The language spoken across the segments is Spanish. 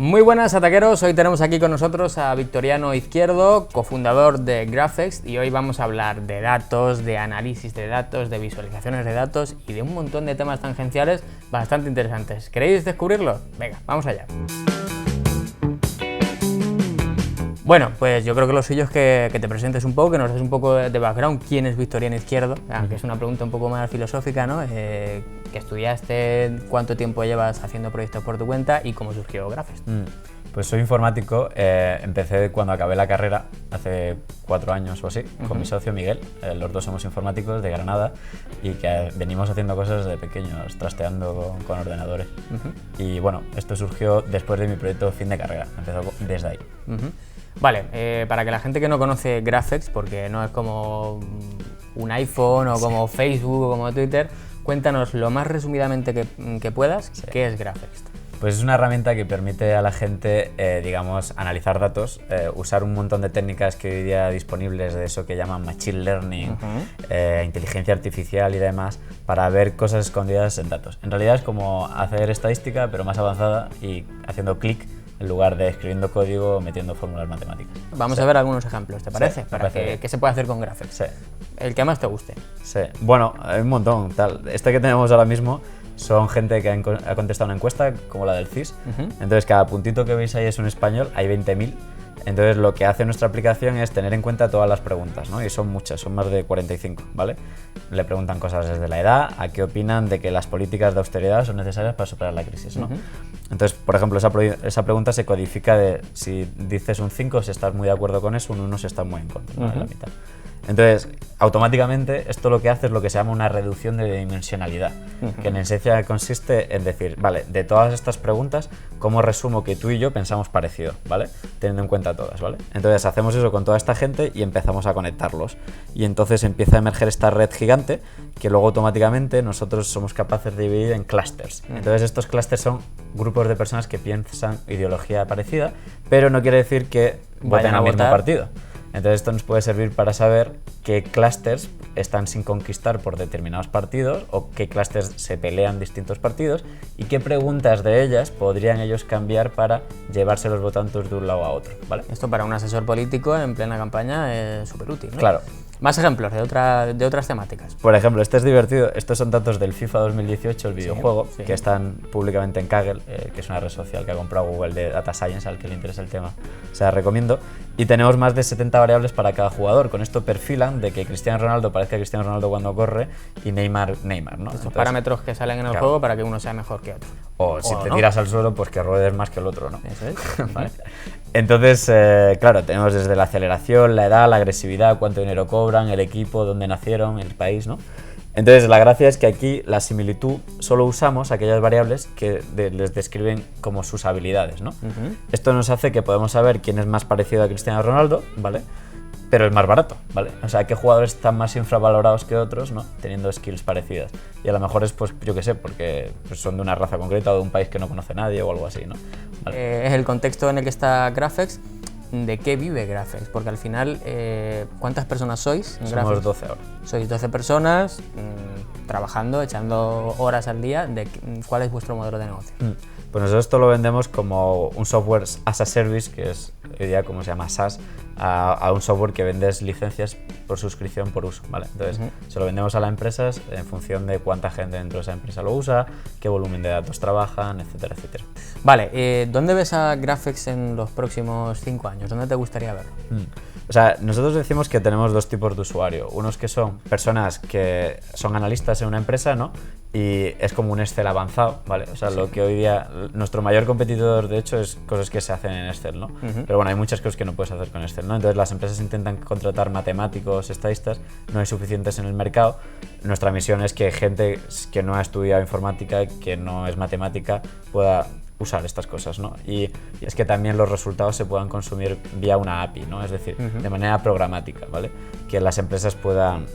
Muy buenas, ataqueros. Hoy tenemos aquí con nosotros a Victoriano Izquierdo, cofundador de Graphex, y hoy vamos a hablar de datos, de análisis de datos, de visualizaciones de datos y de un montón de temas tangenciales bastante interesantes. ¿Queréis descubrirlo? Venga, vamos allá. Bueno, pues yo creo que lo suyo es que te presentes un poco, que nos des un poco de background. ¿Quién es Victoriano Izquierdo? Aunque es una pregunta un poco más filosófica, ¿no? ¿Qué estudiaste? ¿Cuánto tiempo llevas haciendo proyectos por tu cuenta? ¿Y cómo surgió Graphex? Pues soy informático. Empecé cuando acabé la carrera, hace 4 años o así, con mi socio Miguel. Los dos somos informáticos de Granada y que venimos haciendo cosas desde pequeños, trasteando con ordenadores. Y bueno, esto surgió después de mi proyecto fin de carrera, empezó desde ahí. Vale, para que la gente que no conoce Graphex, porque no es como un iPhone o como Facebook o como Twitter, cuéntanos lo más resumidamente que puedas, ¿qué es Graphex? Pues es una herramienta que permite a la gente, digamos, analizar datos, usar un montón de técnicas que hoy día disponibles de eso que llaman Machine Learning, inteligencia artificial y demás, para ver cosas escondidas en datos. En realidad es como hacer estadística, pero más avanzada y haciendo clic en lugar de escribiendo código o metiendo fórmulas matemáticas. Vamos a ver algunos ejemplos, ¿te parece? Sí, para qué se puede hacer con Graphex. Sí. El que más te guste. Sí. Bueno, hay un montón. Este que tenemos ahora mismo son gente que ha contestado una encuesta, como la del CIS. Entonces, cada puntito que veis ahí es un español, hay 20.000. Entonces, lo que hace nuestra aplicación es tener en cuenta todas las preguntas, ¿no? Y son muchas, son más de 45, ¿vale? Le preguntan cosas desde la edad a qué opinan de que las políticas de austeridad son necesarias para superar la crisis, ¿no? Entonces, por ejemplo, esa pregunta se codifica de si dices un 5 si estás muy de acuerdo con eso, un 1 si estás muy en contra, ¿no? En la mitad. Entonces, automáticamente, esto lo que hace es lo que se llama una reducción de dimensionalidad, que en esencia consiste en decir, vale, de todas estas preguntas, ¿cómo resumo que tú y yo pensamos parecido, ¿vale? Teniendo en cuenta todas, ¿vale? Entonces, hacemos eso con toda esta gente y empezamos a conectarlos. Y entonces empieza a emerger esta red gigante que luego automáticamente nosotros somos capaces de dividir en clústeres. Entonces, estos clústeres son grupos de personas que piensan ideología parecida, pero no quiere decir que voten al mismo partido. Entonces esto nos puede servir para saber qué clústeres están sin conquistar por determinados partidos o qué clústeres se pelean distintos partidos y qué preguntas de ellas podrían ellos cambiar para llevarse los votantes de un lado a otro, ¿vale? Esto para un asesor político en plena campaña es súper útil, ¿no? Claro. Más ejemplos de otras temáticas. Por ejemplo, este es divertido. Estos son datos del FIFA 2018, el videojuego, que están públicamente en Kaggle, que es una red social que ha comprado Google de Data Science, al que le interesa el tema, se la recomiendo. Y tenemos más de 70 variables para cada jugador. Con esto perfilan de que Cristiano Ronaldo parezca Cristiano Ronaldo cuando corre y Neymar, ¿no? Estos parámetros que salen en el juego para que uno sea mejor que otro. O si te tiras al suelo, pues que ruedes más que el otro, ¿no? Eso es. ¿Vale? Entonces, claro, tenemos desde la aceleración, la edad, la agresividad, cuánto dinero cobran, el equipo, dónde nacieron, el país, ¿no? Entonces, la gracia es que aquí la similitud solo usamos aquellas variables que les describen como sus habilidades, ¿no? Esto nos hace que podemos saber quién es más parecido a Cristiano Ronaldo, ¿vale? Pero es más barato, ¿vale? O sea, qué jugadores están más infravalorados que otros, ¿no? Teniendo skills parecidas. Y a lo mejor es, pues, yo qué sé, porque pues, son de una raza concreta o de un país que no conoce nadie o algo así, ¿no? Vale. Es el contexto en el que está Graphex. ¿De qué vive Graphex? Porque al final, ¿cuántas personas sois en Graphex? Somos 12 ahora. Sois 12 personas trabajando, echando horas al día. ¿Cuál es vuestro modelo de negocio? Pues nosotros esto lo vendemos como un software as a service, que es hoy día como se llama SaaS, a un software que vendes licencias por suscripción por uso, ¿vale? Entonces se lo vendemos a las empresas en función de cuánta gente dentro de esa empresa lo usa, qué volumen de datos trabajan, etcétera, etcétera. Vale, ¿dónde ves a Graphex en los próximos 5 años? ¿Dónde te gustaría verlo? O sea, nosotros decimos que tenemos dos tipos de usuario. Unos que son personas que son analistas en una empresa, ¿no? Y es como un Excel avanzado, ¿vale? O sea, lo que hoy día, nuestro mayor competidor, de hecho, es cosas que se hacen en Excel, ¿no? Pero bueno, hay muchas cosas que no puedes hacer con Excel, ¿no? Entonces las empresas intentan contratar matemáticos, estadistas, no hay suficientes en el mercado. Nuestra misión es que gente que no ha estudiado informática, que no es matemática, pueda usar estas cosas, ¿no? Y es que también los resultados se puedan consumir vía una API, ¿no? Es decir, de manera programática, ¿vale? Que las empresas puedan,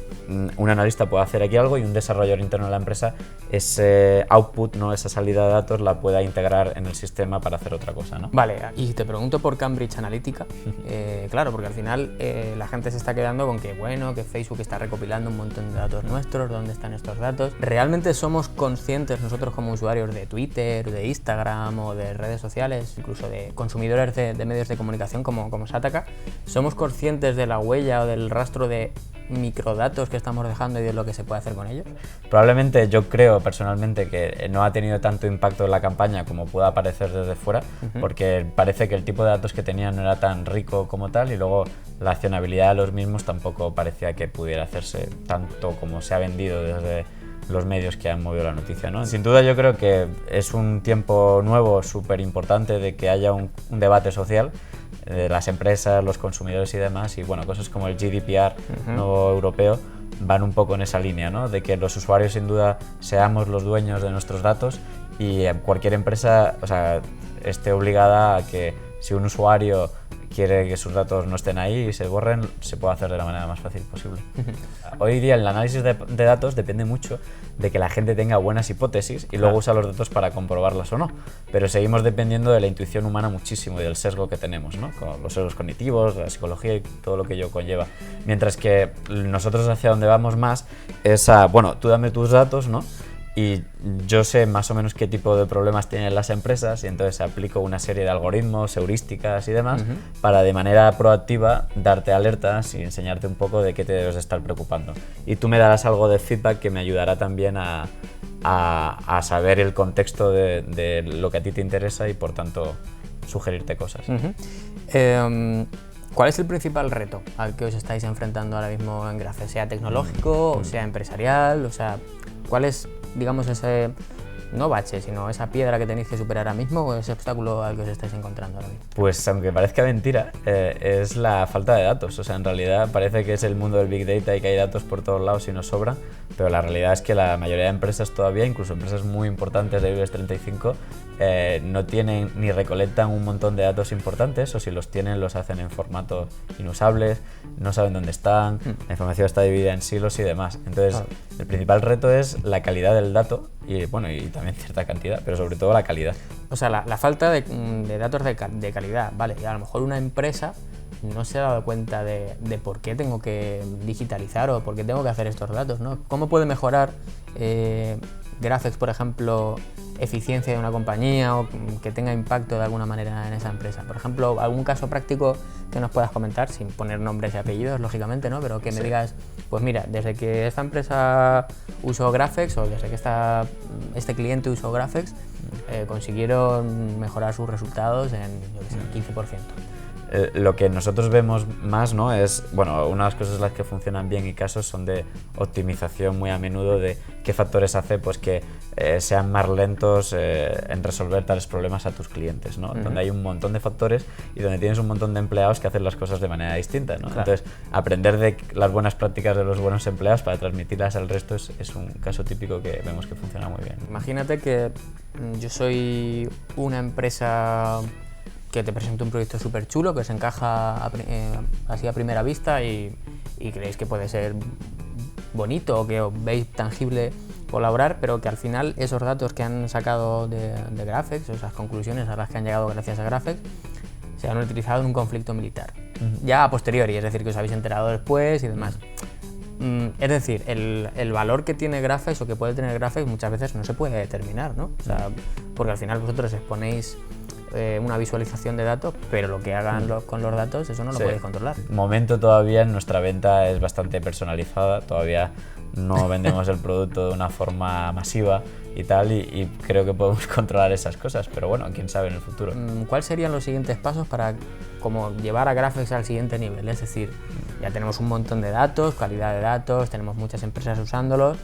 un analista pueda hacer aquí algo y un desarrollador interno de la empresa ese output, ¿no? Esa salida de datos la pueda integrar en el sistema para hacer otra cosa, ¿no? Vale, y te pregunto por Cambridge Analytica, claro, porque al final la gente se está quedando con que, bueno, que Facebook está recopilando un montón de datos nuestros, ¿dónde están estos datos? ¿Realmente somos conscientes nosotros como usuarios de Twitter, de Instagram, tramo de redes sociales, incluso de consumidores de medios de comunicación como Sataka, ¿somos conscientes de la huella o del rastro de microdatos que estamos dejando y de lo que se puede hacer con ellos? Probablemente yo creo personalmente que no ha tenido tanto impacto en la campaña como pueda parecer desde fuera, porque parece que el tipo de datos que tenían no era tan rico como tal, y luego la accionabilidad de los mismos tampoco parecía que pudiera hacerse tanto como se ha vendido desde los medios que han movido la noticia, ¿no? Sin duda yo creo que es un tiempo nuevo súper importante de que haya un debate social de las empresas, los consumidores y demás, y bueno, cosas como el GDPR nuevo europeo van un poco en esa línea, ¿no? De que los usuarios sin duda seamos los dueños de nuestros datos, y cualquier empresa, o sea, esté obligada a que si un usuario quiere que sus datos no estén ahí y se borren, se puede hacer de la manera más fácil posible. Hoy día el análisis de datos depende mucho de que la gente tenga buenas hipótesis y luego usa los datos para comprobarlas o no, pero seguimos dependiendo de la intuición humana muchísimo y del sesgo que tenemos, ¿no? Con los sesgos cognitivos, la psicología y todo lo que ello conlleva. Mientras que nosotros hacia donde vamos más es a, bueno, tú dame tus datos, ¿no? Y yo sé más o menos qué tipo de problemas tienen las empresas, y entonces aplico una serie de algoritmos, heurísticas y demás para de manera proactiva darte alertas y enseñarte un poco de qué te debes estar preocupando. Y tú me darás algo de feedback que me ayudará también a saber el contexto de lo que a ti te interesa y por tanto sugerirte cosas. ¿Cuál es el principal reto al que os estáis enfrentando ahora mismo en Graphex? Sea tecnológico, o sea empresarial, o sea, ¿cuál es, digamos, ese, no bache, sino esa piedra que tenéis que superar ahora mismo, o ese obstáculo al que os estáis encontrando ahora mismo? Pues aunque parezca mentira, es la falta de datos. O sea, en realidad parece que es el mundo del Big Data y que hay datos por todos lados y nos sobran, pero la realidad es que la mayoría de empresas todavía, incluso empresas muy importantes de IBEX 35, no tienen ni recolectan un montón de datos importantes, o si los tienen los hacen en formatos inusables, no saben dónde están, la información está dividida en silos y demás. Entonces, el principal reto es la calidad del dato y, bueno, y también cierta cantidad, pero sobre todo la calidad. O sea, la falta de datos de calidad, ¿vale? Y a lo mejor una empresa no se ha dado cuenta de por qué tengo que digitalizar o por qué tengo que hacer estos datos, ¿no? ¿Cómo puede mejorar Graphex, por ejemplo, eficiencia de una compañía o que tenga impacto de alguna manera en esa empresa? Por ejemplo, algún caso práctico que nos puedas comentar, sin poner nombres y apellidos, lógicamente, ¿no? Pero que me digas, pues mira, desde que esta empresa usó Graphex o desde que este cliente usó Graphex, consiguieron mejorar sus resultados en, yo qué sé, 15%. Lo que nosotros vemos más, ¿no? Es, bueno, una de las cosas en las que funcionan bien y casos son de optimización muy a menudo de qué factores hace pues que sean más lentos en resolver tales problemas a tus clientes, ¿no? Donde hay un montón de factores y donde tienes un montón de empleados que hacen las cosas de manera distinta, ¿no? Claro. Entonces, aprender de las buenas prácticas de los buenos empleados para transmitirlas al resto es un caso típico que vemos que funciona muy bien. Imagínate que yo soy una empresa que te presento un proyecto súper chulo, que os encaja así a primera vista y creéis que puede ser bonito o que os veis tangible colaborar, pero que al final esos datos que han sacado de Graphex, o esas conclusiones a las que han llegado gracias a Graphex, se han utilizado en un conflicto militar. Ya a posteriori, es decir, que os habéis enterado después y demás. Es decir, el valor que tiene Graphex o que puede tener Graphex muchas veces no se puede determinar, ¿no? O sea, porque al final vosotros exponéis una visualización de datos, pero lo que hagan con los datos, eso no lo podéis controlar. De momento todavía nuestra venta es bastante personalizada, todavía no vendemos el producto de una forma masiva y tal, y creo que podemos controlar esas cosas, pero bueno, quién sabe en el futuro. ¿Cuáles serían los siguientes pasos para como llevar a Graphex al siguiente nivel? Es decir, ya tenemos un montón de datos, calidad de datos, tenemos muchas empresas usándolos.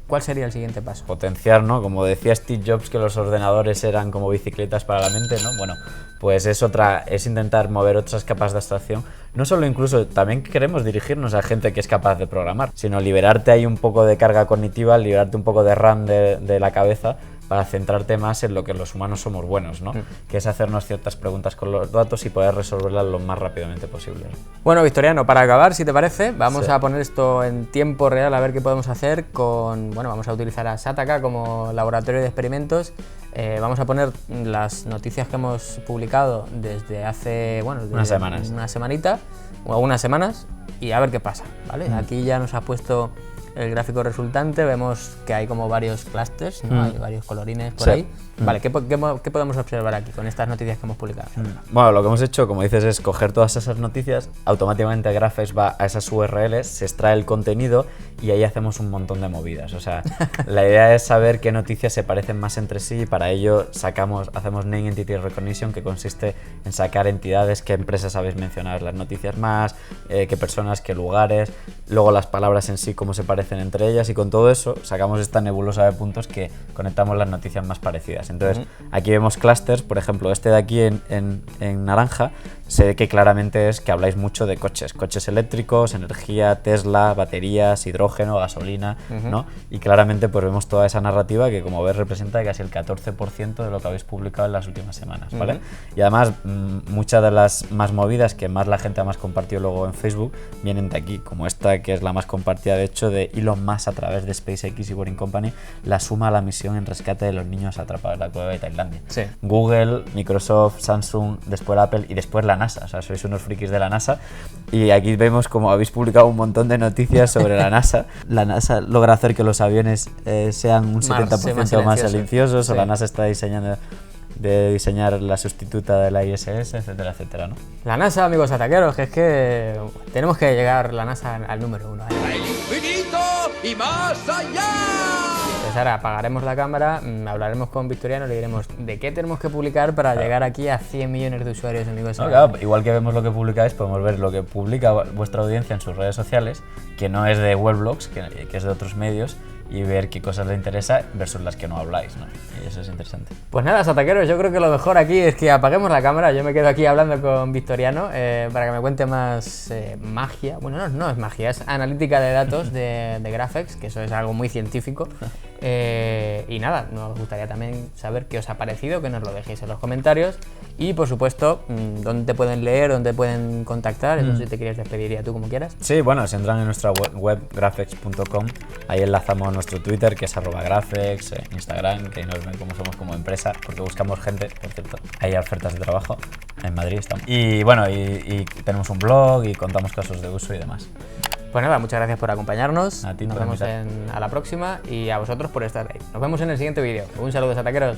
¿Cuál sería el siguiente paso? Potenciar, ¿no? Como decía Steve Jobs, que los ordenadores eran como bicicletas para la mente, ¿no? Bueno, pues es intentar mover otras capas de abstracción. No solo incluso, también queremos dirigirnos a gente que es capaz de programar, sino liberarte ahí un poco de carga cognitiva, liberarte un poco de RAM de la cabeza para centrarte más en lo que los humanos somos buenos, ¿no? Que es hacernos ciertas preguntas con los datos y poder resolverlas lo más rápidamente posible. Bueno, Victoriano, para acabar, si te parece, vamos a poner esto en tiempo real a ver qué podemos hacer con... Bueno, vamos a utilizar a Sataka como laboratorio de experimentos. Vamos a poner las noticias que hemos publicado desde hace, bueno, unas semanita o algunas semanas y a ver qué pasa, ¿vale? Aquí ya nos ha puesto el gráfico resultante, vemos que hay como varios clusters, ¿no? Hay varios colorines por Sí. ahí. Vale, ¿qué podemos observar aquí con estas noticias que hemos publicado? Bueno, lo que hemos hecho, como dices, es coger todas esas noticias, automáticamente Graphex va a esas URLs, se extrae el contenido y ahí hacemos un montón de movidas. O sea, la idea es saber qué noticias se parecen más entre sí y para ello hacemos Name Entity Recognition, que consiste en sacar entidades, qué empresas habéis mencionado en las noticias más, qué personas, qué lugares, luego las palabras en sí, cómo se parecen entre ellas, y con todo eso sacamos esta nebulosa de puntos que conectamos las noticias más parecidas. Entonces, aquí vemos clusters, por ejemplo, este de aquí en naranja, se ve que claramente es que habláis mucho de coches eléctricos, energía, Tesla, baterías, hidrógeno, gasolina, ¿no? Y claramente pues vemos toda esa narrativa que, como ves, representa casi el 14% de lo que habéis publicado en las últimas semanas, ¿vale? Y además, muchas de las más movidas que más la gente ha más compartido luego en Facebook vienen de aquí, como esta que es la más compartida, de hecho, de Elon Musk a través de SpaceX y Boring Company, la suma a la misión en rescate de los niños atrapados en la cueva de Tailandia. Sí. Google, Microsoft, Samsung, después Apple y después la NASA. O sea, sois unos frikis de la NASA. Y aquí vemos como habéis publicado un montón de noticias sobre la NASA. La NASA logra hacer que los aviones sean un 70% más silenciosos, o la NASA está diseñar la sustituta de la ISS, etcétera, etcétera, ¿no? La NASA, amigos ataqueros, que es que tenemos que llegar la NASA al número 1. ¡El infinito y más allá! Pues ahora apagaremos la cámara, hablaremos con Victoriano, le diremos de qué tenemos que publicar para llegar aquí a 100 millones de usuarios, amigos. No, claro, igual que vemos lo que publicáis, podemos ver lo que publica vuestra audiencia en sus redes sociales, que no es de weblogs, que es de otros medios, y ver qué cosas les interesa versus las que no habláis, ¿no? Y eso es interesante. Pues nada, sataqueros, yo creo que lo mejor aquí es que apaguemos la cámara. Yo me quedo aquí hablando con Victoriano para que me cuente más magia. Bueno, no es magia, es analítica de datos de Graphex, que eso es algo muy científico. Y nada, nos gustaría también saber qué os ha parecido, que nos lo dejéis en los comentarios. Y por supuesto, dónde te pueden leer, dónde te pueden contactar. Entonces, si te quieres despedir ya tú como quieras. Sí, bueno, si entran en nuestra web graphex.com, ahí enlazamos nuestro Twitter, que es @graphex, Instagram, que ahí nos ven como somos como empresa, porque buscamos gente, por cierto. Hay ofertas de trabajo, en Madrid estamos. Y bueno, y tenemos un blog y contamos casos de uso y demás. Pues nada, muchas gracias por acompañarnos. A ti Nos por vemos invitar. a la próxima y a vosotros por estar ahí. Nos vemos en el siguiente vídeo. Un saludo, sataqueros.